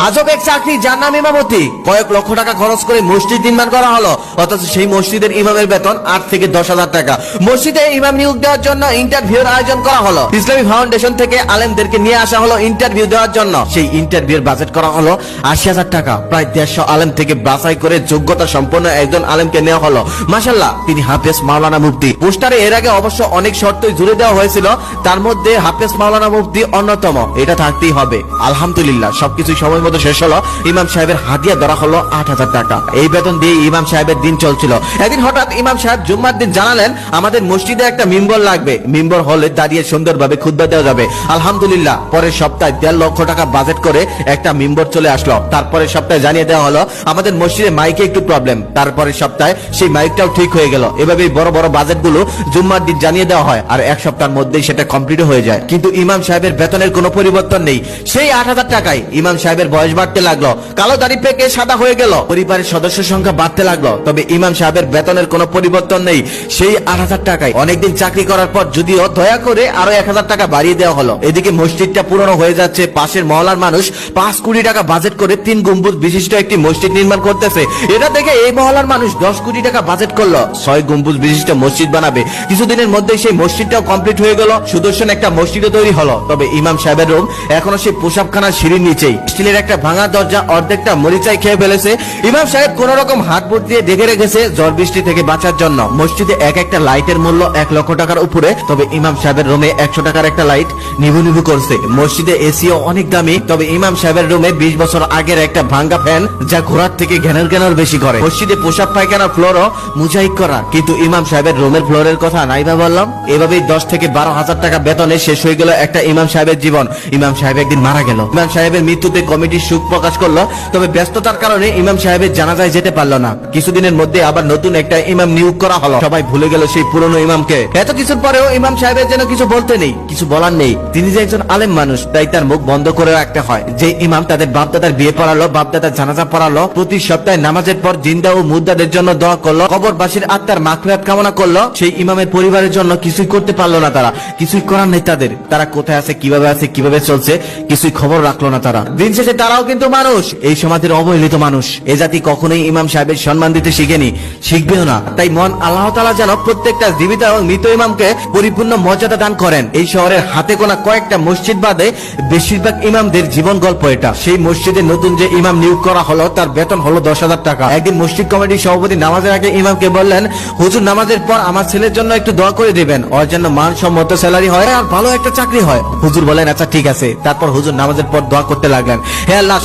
আজব এক চাকরি, যার নাম ইমামতি। কয়েক লক্ষ টাকা খরচ করে মসজিদ নির্মাণ করা হলো, অথচ সেই মসজিদের ইমামের বেতন 8 থেকে 10,000 টাকা। মসজিদে ইমাম নিয়োগ দেওয়ার জন্য ইন্টারভিউর আয়োজন করা হলো। ইসলামী ফাউন্ডেশন থেকে আলেমদেরকে নিয়ে আসা হলো ইন্টারভিউ দেওয়ার জন্য। সেই ইন্টারভিউর বাজেট করা হলো 80,000 টাকা। প্রায় 150 আলেম থেকে বাছাই করে যোগ্যতা সম্পন্ন একজন আলেমকে নেওয়া হলো। মাশাআল্লাহ, তিনি হাফেজ মাওলানা মুফতি। পোস্টারে এর আগে অবশ্য অনেক শর্তই জুড়ে দেওয়া হয়েছিল, তার মধ্যে হাফেজ মাওলানা মুফতি অন্যতম। এটা থাকতেই হবে। আলহামদুলিল্লাহ, সবকিছু সময় মতো শেষ হলো। ইমাম সাহেবের হাদিয়া ধরা হলো 8,000 টাকা। এই বেতন দিয়ে ইমাম সাহেবের দিন চলছিল। একদিন হঠাৎ ইমাম সাহেব জুম্মার দিন জানালেন, আমাদের মসজিদে একটা মিম্বর লাগবে। মিম্বর হলে দাঁড়িয়ে সুন্দরভাবে খুতবা দেওয়া যাবে। আলহামদুলিল্লাহ, পরের সপ্তাহে 1.5 লক্ষ টাকা বাজেট করে একটা মিম্বর চলে আসলো। তারপরে সপ্তাহে জানিয়ে দেওয়া হলো আমাদের মসজিদে মাইকে একটু প্রবলেম। তারপরের সপ্তাহে সেই মাইকটাও ঠিক হয়ে গেল। এভাবেই বড় বড় বাজেটগুলো জুম্মার দিন জানিয়ে দেওয়া হয়, আর এক সপ্তাহের মধ্যেই সেটা কমপ্লিট হয়ে যায়। কিন্তু ইমাম সাহেবের বেতনের কোনো পরিবর্তন নেই। সেই 8,000 টাকায় ইমাম সাহেবের বয়স বাড়তে লাগলো, কালো দাড়ি পেকে সাদা হয়ে গেল, পরিবারের সদস্য সংখ্যা বাড়তে লাগলো, তবে ইমাম সাহেবের বেতনের কোনো পরিবর্তন নেই। সেই 8,000 টাকায় অনেকদিন চাকরি করার পর যদিও দয়া করে আরো 1,000 টাকা বাড়িয়ে দেওয়া হলো। এদিকে মসজিদটা পুরনো হয়ে যাচ্ছে। পাশের মহল্লার মানুষ 5 কোটি টাকা বাজেট করে 3 গম্বুজ বিশিষ্ট একটি মসজিদ নির্মাণ করতেছে। এটা দেখে এই মহল্লার মানুষ 10 কোটি টাকা বাজেট করলো 6 গম্বুজ বিশিষ্ট মসজিদ বানাবে। কিছুদিনের মধ্যেই সেই মসজিদটাও কমপ্লিট হয়ে গেল। সুদর্শন একটা মসজিদও তৈরি হলো। তবে ইমাম সাহেবের রুম এখনো সেই পোশাকখানার সিঁড়ির নিচেই। স্টিলের একটা ভাঙা দরজা অর্ধেকটা মরিচাই খেয়ে ফেলেছে। ইমাম সাহেব কোন রকম হাত বুট দিয়ে ঢেকে রেখেছে ঝড় বৃষ্টি থেকে বাঁচার জন্য। মসজিদে এক একটা লাইটের মূল্য 1 লক্ষ টাকার উপরে। তবে ইমাম সাহেবের রুমে 100 টাকার একটা লাইট নিভু নিভু করছে। মসজিদে এসিও অনেক দামি। তবে ইমাম সাহেবের রুমে 20 বছর আগের একটা ভাঙ্গা ফ্যান, যা ঘোরার থেকে ঘ্যানর ঘ্যানর বেশি করে। মসজিদে পোশাক পায়খানার ফ্লোরও মুজাহিক করা। কিন্তু ইমাম সাহেবের রুমের ফ্লোরের কথা নাই বা বললাম। এভাবেই 10 থেকে 12,000 টাকা বেতনে শেষ হয়ে গেল একটা ইমাম সাহেবের জীবন। ইমাম সাহেব একদিন মারা গেল। ইমাম সাহেবের মৃত্যুতে কমিটি শোক প্রকাশ করলো, তবে ব্যস্ততার কারণে ইমাম সাহেবের জানাজায় যেতে পারলো না। কিছুদিনের মধ্যে আবার নতুন একটা ইমাম নিয়োগ করা হলো। সবাই ভুলে গেল সেই পুরনো ইমামকে। এত কিছুর পরেও ইমাম সাহেবের যেন কিছু বলতে নেই, কিছু বলার নেই। তিনি যে একজন আলেম মানুষ, তাই তার মুখ বন্ধ করে রাখতে হয়। যে ইমাম তাদের বাপদাদার বিয়ে পড়ালো, বাপদাদার জানাজা পড়ালো, প্রতি সপ্তাহে নামাজের পর জিন্দা ও মুর্দাদের জন্য দোয়া করলো, কবরবাসীর আত্মার মাগফিরাত কামনা করলো, সেই ইমামের পরিবারের জন্য কিছুই করতে পারলো না। তারা কিছুই করার নেই তাদের। তারা কোথায় আছে, কিভাবে চলছে, কিছুই খবর রাখলো না তারা। দিন শেষে তারাও কিন্তু মানুষ, এই সমাজের অবহেলিত মানুষ। এ জাতি কখনোই ইমাম সাহেবের সম্মান দিতে শিখেনি, শিখবেও না। তাই মন আল্লাহ তাআলা যেন প্রত্যেকটা জীবিত এবং মৃত ইমামকে পরিপূর্ণ মর্যাদা দান করেন। এই শহরের হাতে গোনা কয়েকটা মসজিদ বাদে বেশিরভাগ ইমামদের জীবন গল্প এটা। সেই মসজিদে নতুন যে ইমাম নিয়োগ করা হলো, তার বেতন হলো 10,000 টাকা। একদিন মসজিদ কমিটির সভাপতি নামাজের আগে ইমামকে বললেন, হুজুর নামাজের পর আমার ছেলের জন্য একটু দোয়া করে দিবেন, ওর জন্য মানসম্মত স্যালারি হয় আর ভালো একটা চাকরি হয়। হুজুর বলেন, আচ্ছা ঠিক আছে। তারপর হুজুর নামাজের পর দোয়া করতে লাগলেন, হে আল্লাহ,